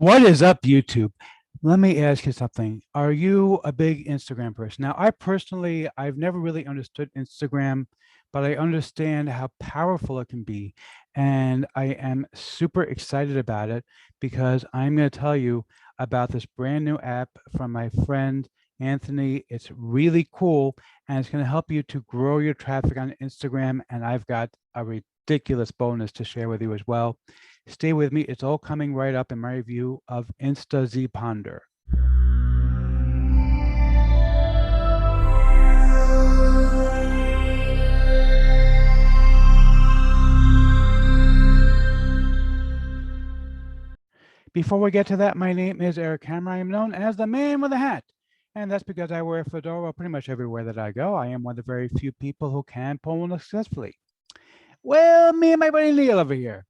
What is up, YouTube? Let me ask you something. Are you a big Instagram person? Now, I've never really understood Instagram, but I understand how powerful it can be. And I am super excited about it because I'm going to tell you about this brand new app from my friend Anthony. It's really cool and it's going to help you to grow your traffic on Instagram. And I've got a ridiculous bonus to share with you as well. Stay with me. It's all coming right up in my review of InstaZponder. Before we get to that, my name is Eric Hammer. I am known as the man with a hat. And that's because I wear a fedora pretty much everywhere that I go. I am one of the very few people who can pull one successfully. Well, me and my buddy Neil over here.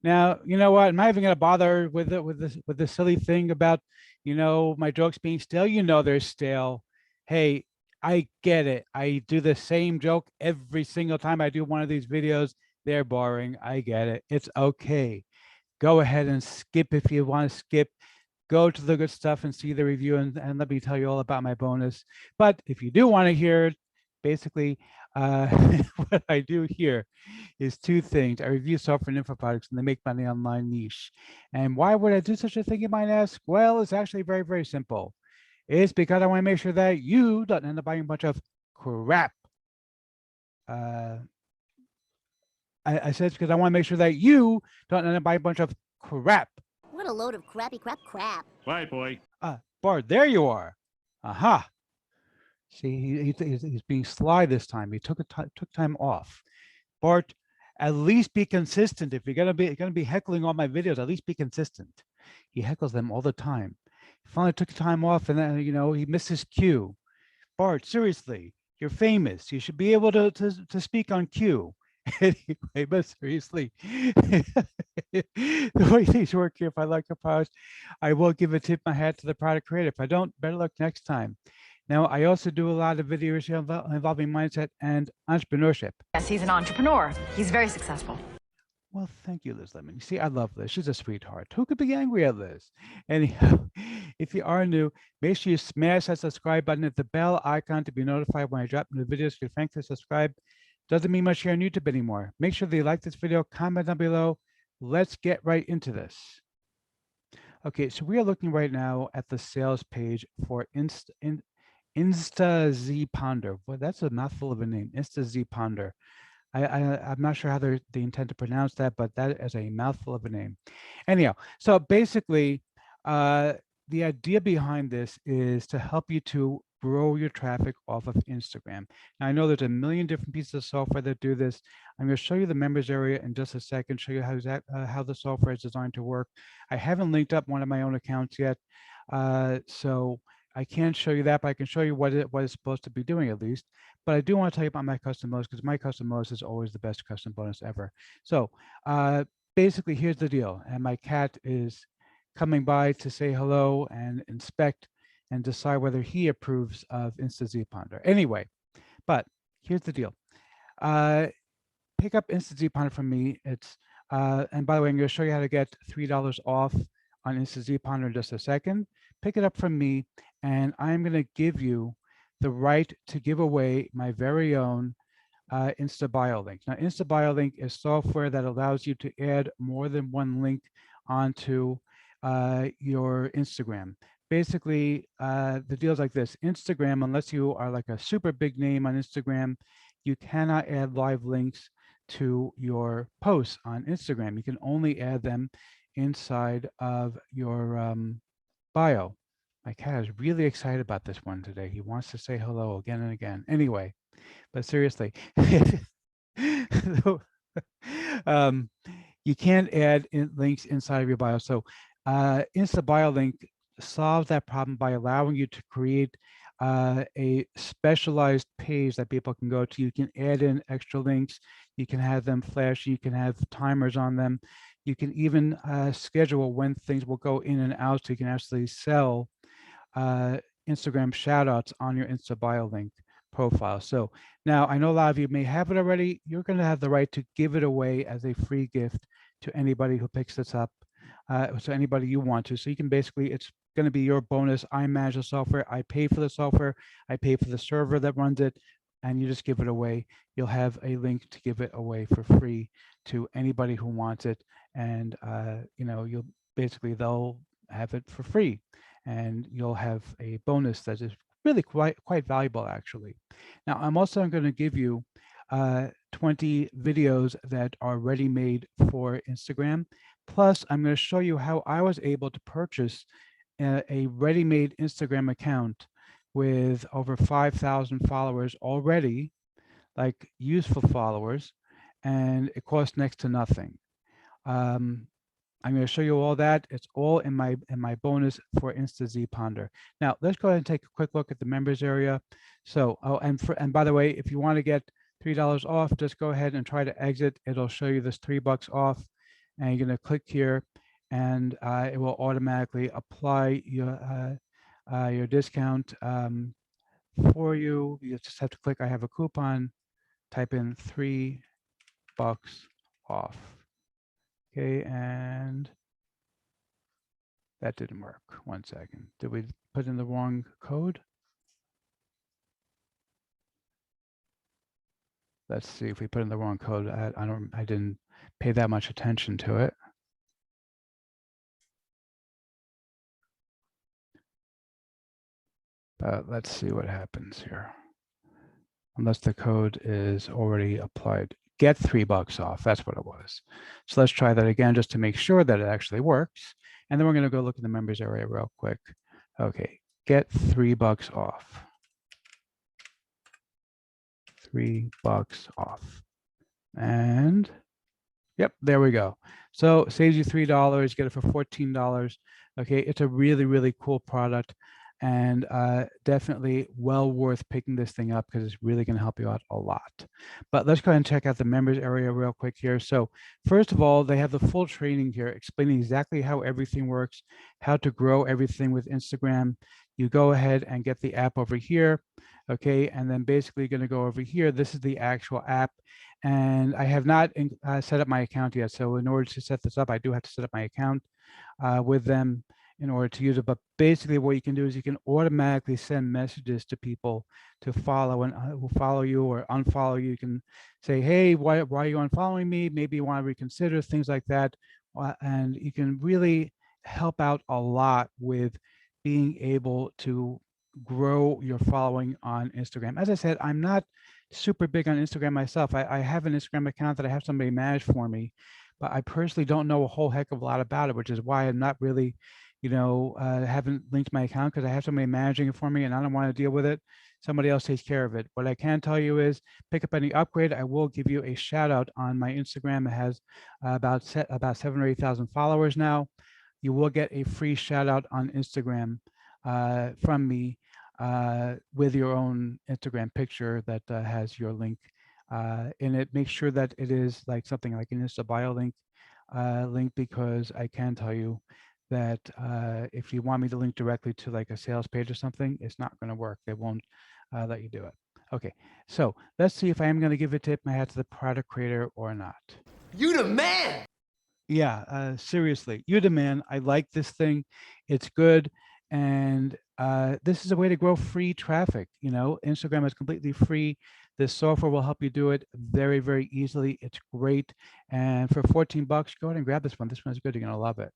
Now, you know what? I'm not even going to bother with it with the silly thing about, my jokes being stale. They're stale. Hey, I get it. I do the same joke every single time I do one of these videos. They're boring. I get it. It's okay. Go ahead and skip if you want to skip. Go to the good stuff and see the review and let me tell you all about my bonus. But if you do want to hear it, basically, what I do here is two things. I review software and info products and they make money online niche. And why would I do such a thing, you might ask? Well, it's actually very, very simple. It's because I want to make sure that you don't end up buying a bunch of crap. I said it's because I want to make sure that you don't end up buying a bunch of crap. What a load of crappy crap. Right, boy. Bart, there you are. Aha. See, he's being sly this time. He took time off. Bart, at least be consistent. If you're gonna be heckling all my videos, at least be consistent. He heckles them all the time. He finally took time off, and then he missed his cue. Bart, seriously, you're famous. You should be able to speak on cue. Anyway, but seriously, the way things work here, if I like a product, I will give a tip my hat to the product creator. If I don't, better luck next time. Now, I also do a lot of videos involving mindset and entrepreneurship. Yes, he's an entrepreneur. He's very successful. Well, thank you, Liz Lemon. You see, I love Liz. She's a sweetheart. Who could be angry at Liz? Anyhow, if you are new, make sure you smash that subscribe button at the bell icon to be notified when I drop new videos. If you're thankful to subscribe, doesn't mean much here on YouTube anymore. Make sure that you like this video, comment down below. Let's get right into this. Okay, so we are looking right now at the sales page for InstaZponder. Well, that's a mouthful of a name, InstaZponder. I'm not sure how they intend to pronounce that, but that is a mouthful of a name. Anyhow, so basically, the idea behind this is to help you to grow your traffic off of Instagram. Now, I know there's a million different pieces of software that do this. I'm going to show you the members area in just a second, show you how the software is designed to work. I haven't linked up one of my own accounts yet, so I can't show you that, but I can show you what it's supposed to be doing at least. But I do want to tell you about my custom bonus because my custom bonus is always the best custom bonus ever. So basically, here's the deal. And my cat is coming by to say hello and inspect and decide whether he approves of InstaZponder. Anyway, but here's the deal. Pick up InstaZponder from me. It's and by the way, I'm going to show you how to get $3 off on InstaZponder in just a second. Pick it up from me, and I'm going to give you the right to give away my very own InstaBioLink. Now, InstaBioLink is software that allows you to add more than one link onto your Instagram. Basically, the deal is like this. Instagram, unless you are like a super big name on Instagram, you cannot add live links to your posts on Instagram. You can only add them inside of your bio. My cat is really excited about this one today. He wants to say hello again and again. Anyway, but seriously, you can't add links inside of your bio. So InstaBioLink solves that problem by allowing you to create a specialized page that people can go to. You can add in extra links. You can have them flash. You can have timers on them. You can even schedule when things will go in and out, so you can actually sell Instagram shoutouts on your InstaBioLink profile. So now I know a lot of you may have it already. You're going to have the right to give it away as a free gift to anybody who picks this up, so anybody you want to. So you can basically, it's going to be your bonus. I manage the software. I pay for the software. I pay for the server that runs it, and you just give it away. You'll have a link to give it away for free to anybody who wants it. And, you know, you'll basically, they'll have it for free, and you'll have a bonus that is really quite valuable, actually. Now, I'm also going to give you 20 videos that are ready-made for Instagram. Plus, I'm going to show you how I was able to purchase a ready-made Instagram account with over 5,000 followers already, like useful followers, and it costs next to nothing. I'm going to show you all that. It's all in my bonus for InstaZponder. Now, let's go ahead and take a quick look at the members area. So, oh, and by the way, if you want to get $3 off, just go ahead and try to exit. It'll show you this $3 off, and you're going to click here, and it will automatically apply your discount for you. You just have to click I have a coupon, type in $3 off. Okay, and that didn't work. 1 second. Did we put in the wrong code? Let's see if we put in the wrong code. I didn't pay that much attention to it. But let's see what happens here. Unless the code is already applied. Get $3 off. That's what it was. So let's try that again just to make sure that it actually works. And then we're going to go look in the members area real quick. Okay, get $3 off. $3 off. And yep, there we go. So saves you $3, get it for $14. Okay, it's a really, really cool product, and definitely well worth picking this thing up because it's really going to help you out a lot. But let's go ahead and check out the members area real quick here. So first of all, they have the full training here explaining exactly how everything works, how to grow everything with Instagram. You go ahead and get the app over here. Okay, and then basically going to go over here. This is the actual app, and I have not set up my account yet. So in order to set this up, I do have to set up my account with them in order to use it. But basically what you can do is you can automatically send messages to people to follow and who follow you or unfollow you. You can say, hey, why are you unfollowing me? Maybe you want to reconsider, things like that. And you can really help out a lot with being able to grow your following on Instagram. As I said, I'm not super big on Instagram myself. I have an Instagram account that I have somebody manage for me, but I personally don't know a whole heck of a lot about it, which is why I'm not really, haven't linked my account, because I have somebody managing it for me and I don't want to deal with it. Somebody else takes care of it. What I can tell you is pick up any upgrade. I will give you a shout out on my Instagram. It has about 7,000 or 8,000 followers now. You will get a free shout out on Instagram from me with your own Instagram picture that has your link in it. Make sure that it is like something like an InstaBioLink link, because I can tell you that if you want me to link directly to like a sales page or something, it's not going to work. They won't let you do it. Okay, so let's see if I am going to give a tip my hat to the product creator or not. You the man! Yeah, seriously, you the man. I like this thing. It's good. And this is a way to grow free traffic. Instagram is completely free. This software will help you do it very, very easily. It's great. And for $14, go ahead and grab this one. This one's good. You're going to love it.